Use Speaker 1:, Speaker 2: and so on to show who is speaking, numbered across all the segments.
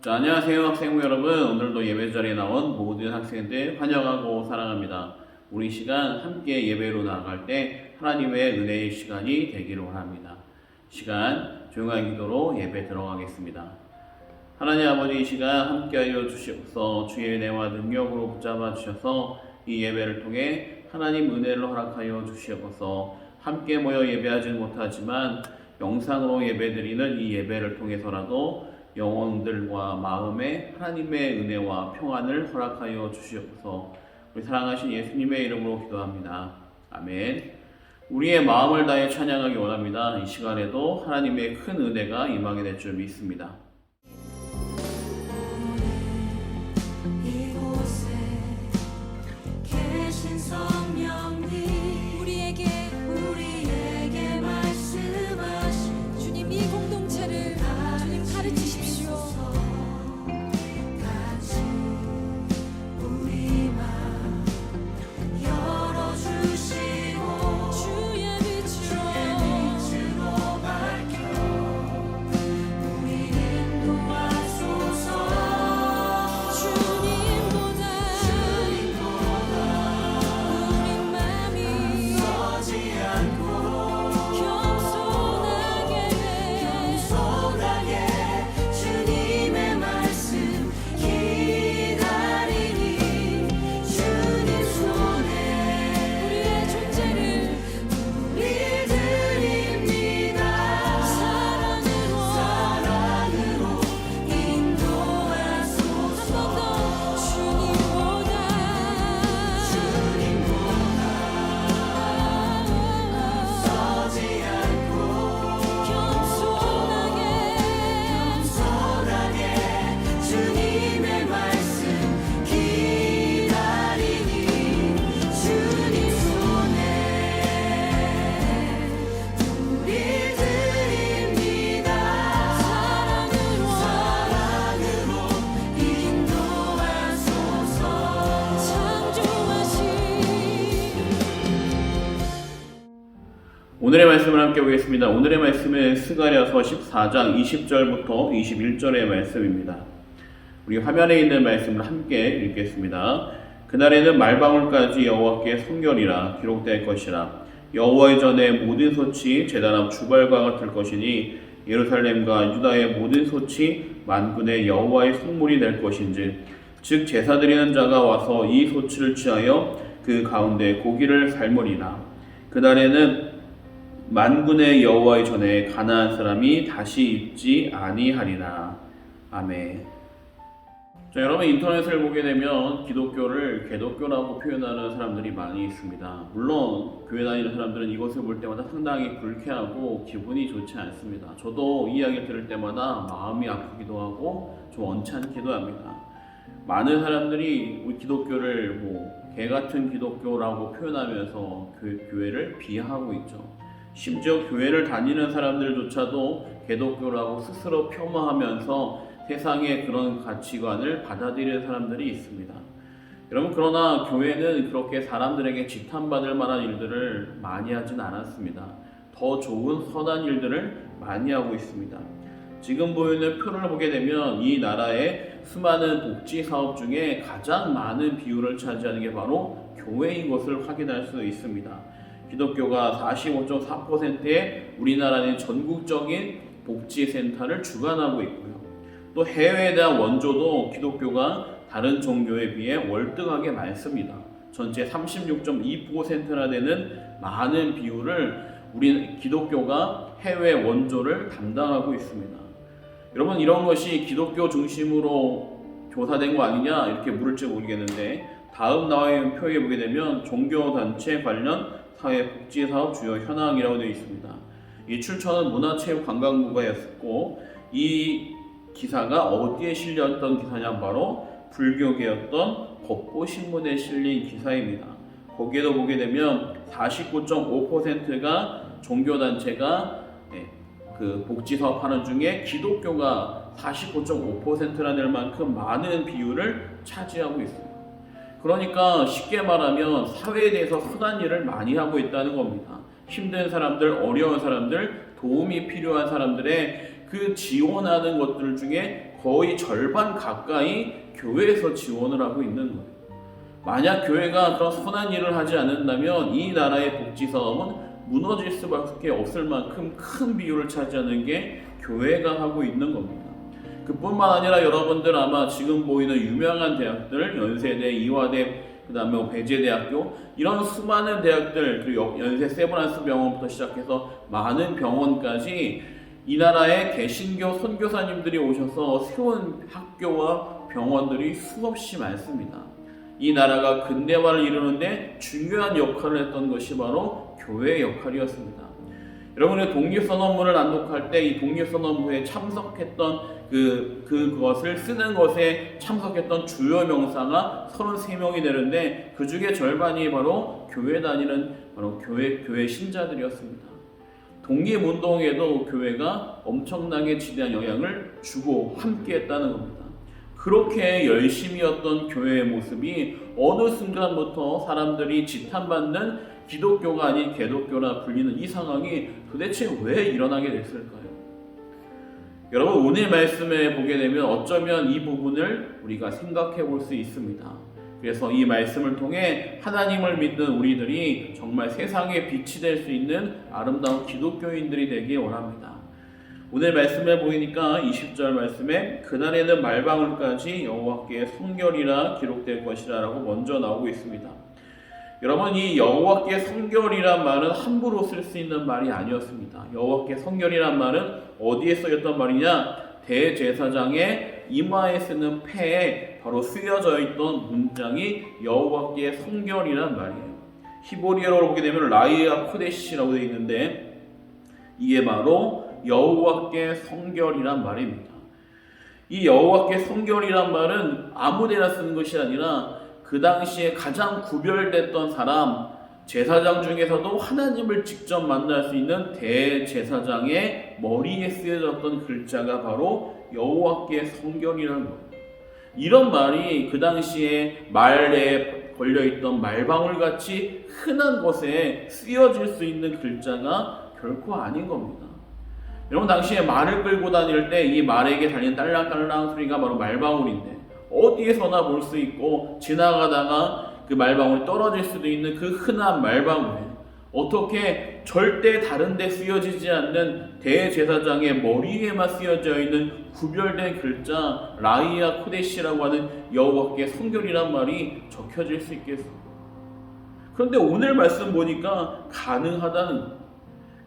Speaker 1: 자, 안녕하세요 학생부 여러분. 오늘도 예배 자리에 나온 모든 학생들 환영하고 사랑합니다. 우리 시간 함께 예배로 나아갈 때 하나님의 은혜의 시간이 되기를 원합니다. 시간 조용한 기도로 예배 들어가겠습니다. 하나님 아버지, 이 시간 함께하여 주시옵소서. 주의 은혜와 능력으로 붙잡아 주셔서 이 예배를 통해 하나님 은혜를 허락하여 주시옵소서. 함께 모여 예배하지는 못하지만 영상으로 예배드리는 이 예배를 통해서라도 영혼들과 마음에 하나님의 은혜와 평안을 허락하여 주시옵소서. 우리 사랑하신 예수님의 이름으로 기도합니다. 아멘. 우리의 마음을 다해 찬양하기 원합니다. 이 시간에도 하나님의 큰 은혜가 임하게 될 줄 믿습니다.
Speaker 2: 이곳에 계신 성령님 우리에게 말씀하신
Speaker 3: 주님, 이 공동체를 주님 가르치십시오.
Speaker 2: 같이 우리 맘 열어주시고
Speaker 3: 주의 빛으로
Speaker 2: 밝혀 우리 인도하소서.
Speaker 3: 주님보다 우리 맘이
Speaker 2: 서지 않고
Speaker 3: 겸손하게
Speaker 2: 주님의 말씀 기다리니 주님 손에
Speaker 3: 우리의 존재를
Speaker 2: 우리 드립니다. 사랑으로 인도하소서.
Speaker 3: 한 번 더 주님보다
Speaker 2: 서지 않고
Speaker 3: 겸손하게
Speaker 2: 주님의 말씀 기다리니 주님 손에 우리 드립니다. 사랑으로 인도하소서.
Speaker 3: 창조하신
Speaker 1: 오늘의 말씀을 함께 보겠습니다. 오늘의 말씀은 스가랴서 14장 20절부터 21절의 말씀입니다. 우리 화면에 있는 말씀을 함께 읽겠습니다. 그날에는 말방울까지 여호와께 성결이라 기록될 것이라. 여호와의 전에 모든 솥이 제단 앞 주발과 같을 것이니 예루살렘과 유다의 모든 솥이 만군의 여호와의 성물이 될 것인지, 즉 제사 드리는 자가 와서 이 솥을 취하여 그 가운데 고기를 삶으리라. 그날에는 만군의 여호와의 전에 가나안 사람이 다시 있지 아니하리라. 아멘. 자, 여러분, 인터넷을 보게 되면 기독교를 개독교라고 표현하는 사람들이 많이 있습니다. 물론 교회 다니는 사람들은 이것을 볼 때마다 상당히 불쾌하고 기분이 좋지 않습니다. 저도 이 이야기를 들을 때마다 마음이 아프기도 하고 좀 언짢기도 합니다. 많은 사람들이 우리 기독교를 개같은 기독교라고 표현하면서 그 교회를 비하하고 있죠. 심지어 교회를 다니는 사람들조차도 개독교라고 스스로 폄하하면서 세상의 그런 가치관을 받아들이는 사람들이 있습니다. 여러분, 그러나 교회는 그렇게 사람들에게 지탄받을 만한 일들을 많이 하진 않았습니다. 더 좋은 선한 일들을 많이 하고 있습니다. 지금 보이는 표를 보게 되면 이 나라의 수많은 복지 사업 중에 가장 많은 비율을 차지하는 게 바로 교회인 것을 확인할 수 있습니다. 기독교가 45.4%의 우리나라의 전국적인 복지센터를 주관하고 있고요. 또 해외에 대한 원조도 기독교가 다른 종교에 비해 월등하게 많습니다. 전체 36.2%나 되는 많은 비율을 우리 기독교가 해외 원조를 담당하고 있습니다. 여러분, 이런 것이 기독교 중심으로 조사된 거 아니냐 이렇게 물을지 모르겠는데, 다음 나와 있는 표에 보게 되면 종교단체 관련 사회복지사업 주요 현황이라고 되어 있습니다. 이 출처는 문화체육관광부가 였고, 이 기사가 어디에 실렸던 기사냐, 바로 불교계였던 법보신문에 실린 기사입니다. 거기에도 보게 되면 49.5%가 종교단체가 그 복지사업 하는 중에 기독교가 49.5%나 될 만큼 많은 비율을 차지하고 있습니다. 그러니까 쉽게 말하면 사회에 대해서 선한 일을 많이 하고 있다는 겁니다. 힘든 사람들, 어려운 사람들, 도움이 필요한 사람들의 그 지원하는 것들 중에 거의 절반 가까이 교회에서 지원을 하고 있는 거예요. 만약 교회가 그런 선한 일을 하지 않는다면 이 나라의 복지 사업은 무너질 수밖에 없을 만큼 큰 비율을 차지하는 게 교회가 하고 있는 겁니다. 그뿐만 아니라 여러분들 아마 지금 보이는 유명한 대학들, 연세대, 이화대, 그 다음에 배재대학교, 이런 수많은 대학들, 그리고 연세 세브란스 병원부터 시작해서 많은 병원까지 이 나라에 개신교 선교사님들이 오셔서 세운 학교와 병원들이 수없이 많습니다. 이 나라가 근대화를 이루는데 중요한 역할을 했던 것이 바로 교회의 역할이었습니다. 여러분의 독립선언문을 낭독할 때 이 독립선언문에 참석했던 그것을 쓰는 것에 참석했던 주요 명사가 33명이 되는데 그 중에 절반이 바로 교회 다니는 바로 교회 신자들이었습니다. 독립운동에도 교회가 엄청나게 지대한 영향을 주고 함께했다는 겁니다. 그렇게 열심히였던 교회의 모습이 어느 순간부터 사람들이 지탄받는 기독교가 아닌 개독교라 불리는 이 상황이 도대체 왜 일어나게 됐을까요? 여러분, 오늘 말씀에 보게 되면 어쩌면 이 부분을 우리가 생각해 볼 수 있습니다. 그래서 이 말씀을 통해 하나님을 믿는 우리들이 정말 세상에 빛이 될 수 있는 아름다운 기독교인들이 되길 원합니다. 오늘 말씀에 보이니까 20절 말씀에 그날에는 말방울까지 여호와께 성결이라 기록될 것이라 라고 먼저 나오고 있습니다. 여러분, 이 여호와께 성결이란 말은 함부로 쓸 수 있는 말이 아니었습니다. 여호와께 성결이란 말은 어디에 쓰였던 말이냐? 대제사장의 이마에 쓰는 패에 바로 쓰여져 있던 문장이 여호와께 성결이란 말이에요. 히브리어로 보게 되면 라이아 코데시라고 되어 있는데 이게 바로 여호와께 성결이란 말입니다. 이 여호와께 성결이란 말은 아무데나 쓰는 것이 아니라 그 당시에 가장 구별됐던 사람, 제사장 중에서도 하나님을 직접 만날 수 있는 대제사장의 머리에 쓰여졌던 글자가 바로 여호와께 성결이라는 거예요. 이런 말이 그 당시에 말에 걸려있던 말방울같이 흔한 것에 쓰여질 수 있는 글자가 결코 아닌 겁니다. 여러분, 당시에 말을 끌고 다닐 때 이 말에게 달린 딸랑딸랑 소리가 바로 말방울인데 어디에서나 볼 수 있고 지나가다가 그 말방울이 떨어질 수도 있는 그 흔한 말방울에 어떻게 절대 다른 데 쓰여지지 않는 대제사장의 머리에만 쓰여져 있는 구별된 글자 라이아 코데시라고 하는 여호와께 성결이란 말이 적혀질 수 있겠습니까? 그런데 오늘 말씀 보니까 가능하다는 거예요.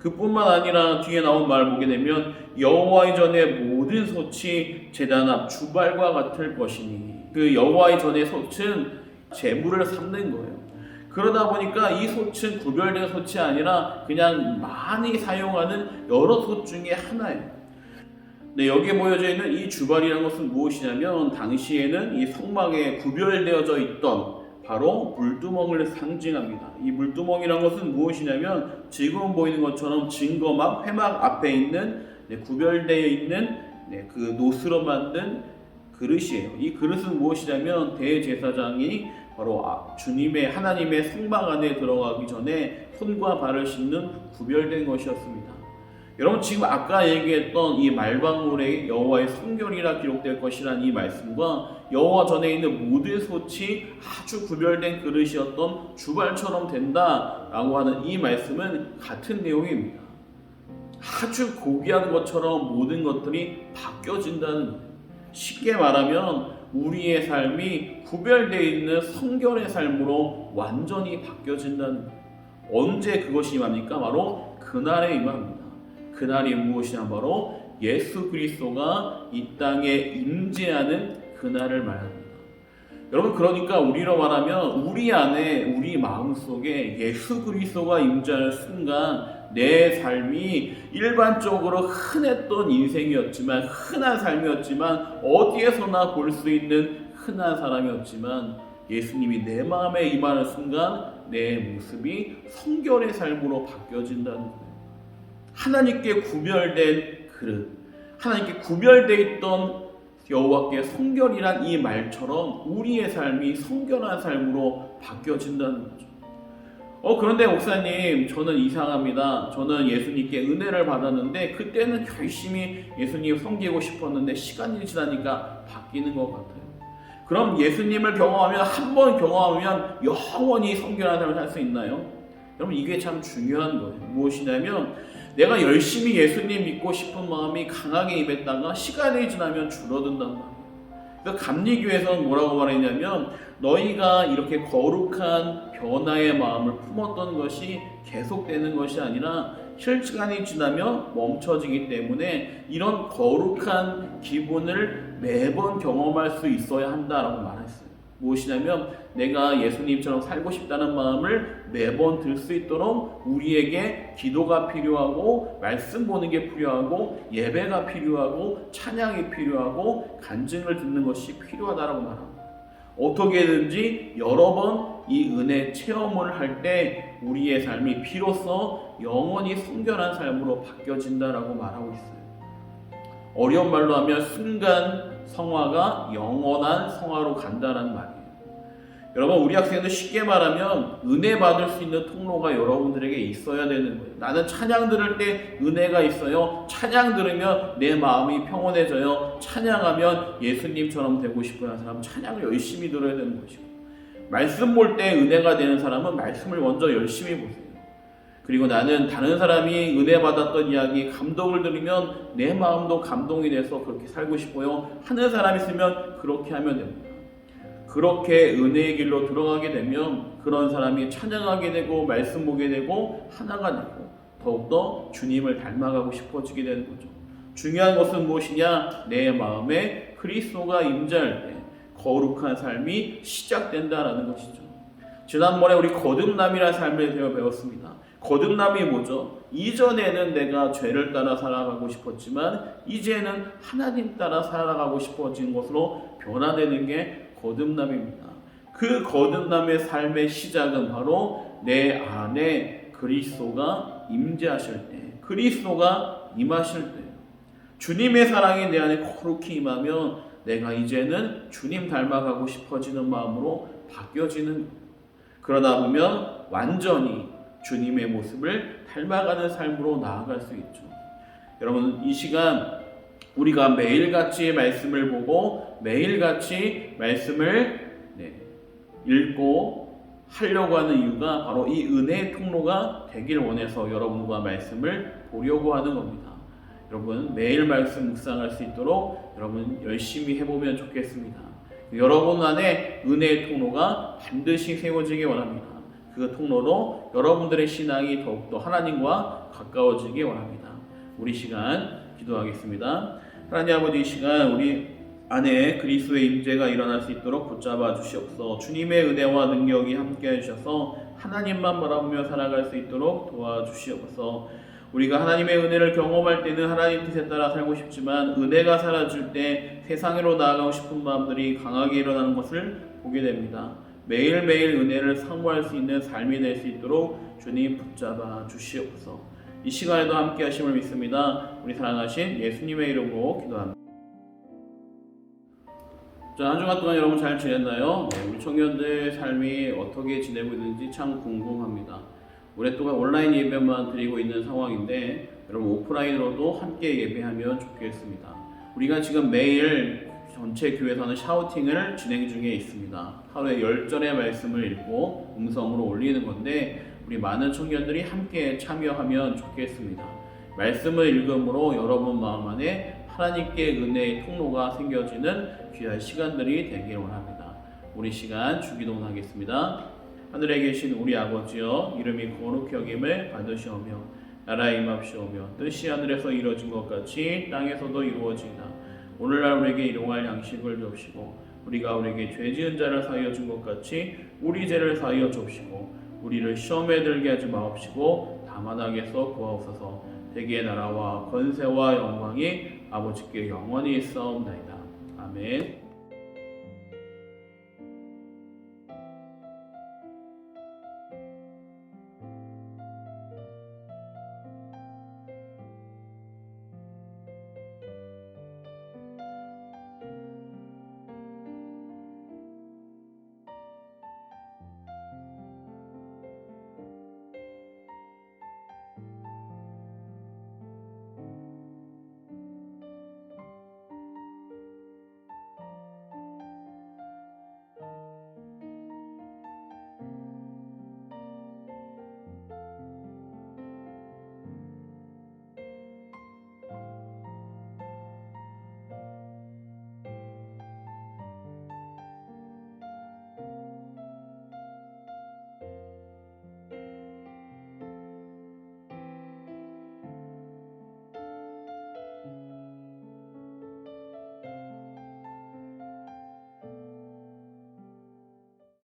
Speaker 1: 그뿐만 아니라 뒤에 나온 말 보게 되면 여호와의 전에 모든 솥이 제단 앞 주발과 같을 것이니, 그 여호와의 전의 솥은 재물을 삼는 거예요. 그러다 보니까 이 솥은 구별된 솥이 아니라 그냥 많이 사용하는 여러 솥 중에 하나예요. 네, 여기에 모여져 있는 이 주발이라는 것은 무엇이냐면 당시에는 이 성막에 구별되어져 있던 바로 물두멍을 상징합니다. 이 물두멍이라는 것은 무엇이냐면 지금 보이는 것처럼 증거막, 회막 앞에 있는 구별되어 있는 그 노스로 만든 그릇이에요. 이 그릇은 무엇이냐면 대제사장이 바로 주님의 하나님의 성막 안에 들어가기 전에 손과 발을 씻는 구별된 것이었습니다. 여러분, 지금 아까 얘기했던 이 말방울에 여호와의 성결이라 기록될 것이라는 이 말씀과 여호와 전에 있는 모든 솥이 아주 구별된 그릇이었던 주발처럼 된다라고 하는 이 말씀은 같은 내용입니다. 아주 고귀한 것처럼 모든 것들이 바뀌어진다는 거예요. 쉽게 말하면 우리의 삶이 구별되어 있는 성결의 삶으로 완전히 바뀌어진다는 거예요. 언제 그것이 임합니까? 바로 그날에 임합니다. 그날이 무엇이냐? 바로 예수 그리스도가 이 땅에 임재하는 그날을 말합니다. 여러분, 그러니까 우리로 말하면 우리 안에, 우리 마음속에 예수 그리스도가 임재하는 순간 내 삶이 일반적으로 흔했던 인생이었지만, 흔한 삶이었지만, 어디에서나 볼 수 있는 흔한 사람이었지만 예수님이 내 마음에 임하는 순간 내 모습이 성결의 삶으로 바뀌어진다는 거예요. 하나님께 구별된 그릇, 하나님께 구별되어 있던 여호와께 성결이란 이 말처럼 우리의 삶이 성결한 삶으로 바뀌어진다는 거죠. 그런데 목사님, 저는 이상합니다. 저는 예수님께 은혜를 받았는데 그때는 열심히 예수님 섬기고 싶었는데 시간이 지나니까 바뀌는 것 같아요. 그럼 예수님을 경험하면, 한 번 경험하면 영원히 섬겨라는 삶을 살 수 있나요? 여러분, 이게 참 중요한 거예요. 무엇이냐면 내가 열심히 예수님 믿고 싶은 마음이 강하게 임했다가 시간이 지나면 줄어든단 말이에요. 그래서 감리교에서는 뭐라고 말했냐면, 너희가 이렇게 거룩한 변화의 마음을 품었던 것이 계속되는 것이 아니라 시간이 지나면 멈춰지기 때문에 이런 거룩한 기분을 매번 경험할 수 있어야 한다라고 말했어요. 무엇이냐면 내가 예수님처럼 살고 싶다는 마음을 매번 들 수 있도록 우리에게 기도가 필요하고, 말씀 보는 게 필요하고, 예배가 필요하고, 찬양이 필요하고, 간증을 듣는 것이 필요하다라고 말합니다. 어떻게든지 여러 번 이 은혜 체험을 할 때 우리의 삶이 비로소 영원히 순결한 삶으로 바뀌어진다라고 말하고 있어요. 어려운 말로 하면 순간 성화가 영원한 성화로 간다는 말이에요. 여러분, 우리 학생들 쉽게 말하면 은혜 받을 수 있는 통로가 여러분들에게 있어야 되는 거예요. 나는 찬양 들을 때 은혜가 있어요. 찬양 들으면 내 마음이 평온해져요. 찬양하면 예수님처럼 되고 싶어하는 사람은 찬양을 열심히 들어야 되는 것이고, 말씀 볼 때 은혜가 되는 사람은 말씀을 먼저 열심히 보세요. 그리고 나는 다른 사람이 은혜 받았던 이야기, 감동을 들으면 내 마음도 감동이 돼서 그렇게 살고 싶어요 하는 사람이 있으면 그렇게 하면 됩니다. 그렇게 은혜의 길로 들어가게 되면 그런 사람이 찬양하게 되고 말씀 보게 되고 하나가 되고 더욱더 주님을 닮아가고 싶어지게 되는 거죠. 중요한 것은 무엇이냐? 내 마음에 그리스도가 임재할 때 거룩한 삶이 시작된다라는 것이죠. 지난번에 우리 거듭남이라는 삶에 대해 배웠습니다. 거듭남이 뭐죠? 이전에는 내가 죄를 따라 살아가고 싶었지만 이제는 하나님 따라 살아가고 싶어진 것으로 변화되는 게 거듭남입니다. 그 거듭남의 삶의 시작은 바로 내 안에 그리스도가 임재하실 때, 그리스도가 임하실 때, 주님의 사랑이 내 안에 거룩히 임하면 내가 이제는 주님 닮아가고 싶어지는 마음으로 바뀌어지는 거예요. 그러다 보면 완전히 주님의 모습을 닮아가는 삶으로 나아갈 수 있죠. 여러분, 이 시간 우리가 매일같이 말씀을 보고 매일같이 말씀을 읽고 하려고 하는 이유가 바로 이 은혜의 통로가 되길 원해서 여러분과 말씀을 보려고 하는 겁니다. 여러분, 매일 말씀 묵상할 수 있도록 여러분 열심히 해보면 좋겠습니다. 여러분 안에 은혜의 통로가 반드시 세워지기 원합니다. 그 통로로 여러분들의 신앙이 더욱더 하나님과 가까워지기 원합니다. 우리 시간 기도하겠습니다. 하나님 아버지, 이 시간 우리 안에 그리스도의 임재가 일어날 수 있도록 붙잡아 주시옵소서. 주님의 은혜와 능력이 함께해 주셔서 하나님만 바라보며 살아갈 수 있도록 도와주시옵소서. 우리가 하나님의 은혜를 경험할 때는 하나님 뜻에 따라 살고 싶지만 은혜가 사라질 때 세상으로 나아가고 싶은 마음들이 강하게 일어나는 것을 보게 됩니다. 매일매일 은혜를 사모할 수 있는 삶이 될 수 있도록 주님 붙잡아 주시옵소서. 이 시간에도 함께 하심을 믿습니다. 우리 사랑하신 예수님의 이름으로 기도합니다. 자, 한 주간 동안 여러분 잘 지냈나요? 우리 청년들 삶이 어떻게 지내고 있는지 참 궁금합니다. 오랫동안 온라인 예배만 드리고 있는 상황인데 여러분 오프라인으로도 함께 예배하면 좋겠습니다. 우리가 지금 매일 전체 교회에서는 샤우팅을 진행 중에 있습니다. 하루에 10절의 말씀을 읽고 음성으로 올리는 건데 우리 많은 청년들이 함께 참여하면 좋겠습니다. 말씀을 읽음으로 여러분 마음 안에 하나님께 은혜의 통로가 생겨지는 귀한 시간들이 되길 원합니다. 우리 시간 주기도문하겠습니다. 하늘에 계신 우리 아버지여, 이름이 거룩히 여김을 받으시오며 나라의 임합시오며 뜻이 하늘에서 이루어진 것 같이 땅에서도 이루어지이다. 오늘날 우리에게 일용할 양식을 주옵시고 우리가 우리에게 죄 지은 자를 사하여 준 것 같이 우리 죄를 사하여 주옵시고 우리를 시험에 들게 하지 마옵시고 다만 악에서 구하옵소서. 대개의 나라와 권세와 영광이 아버지께 영원히 있사옵나이다. 아멘.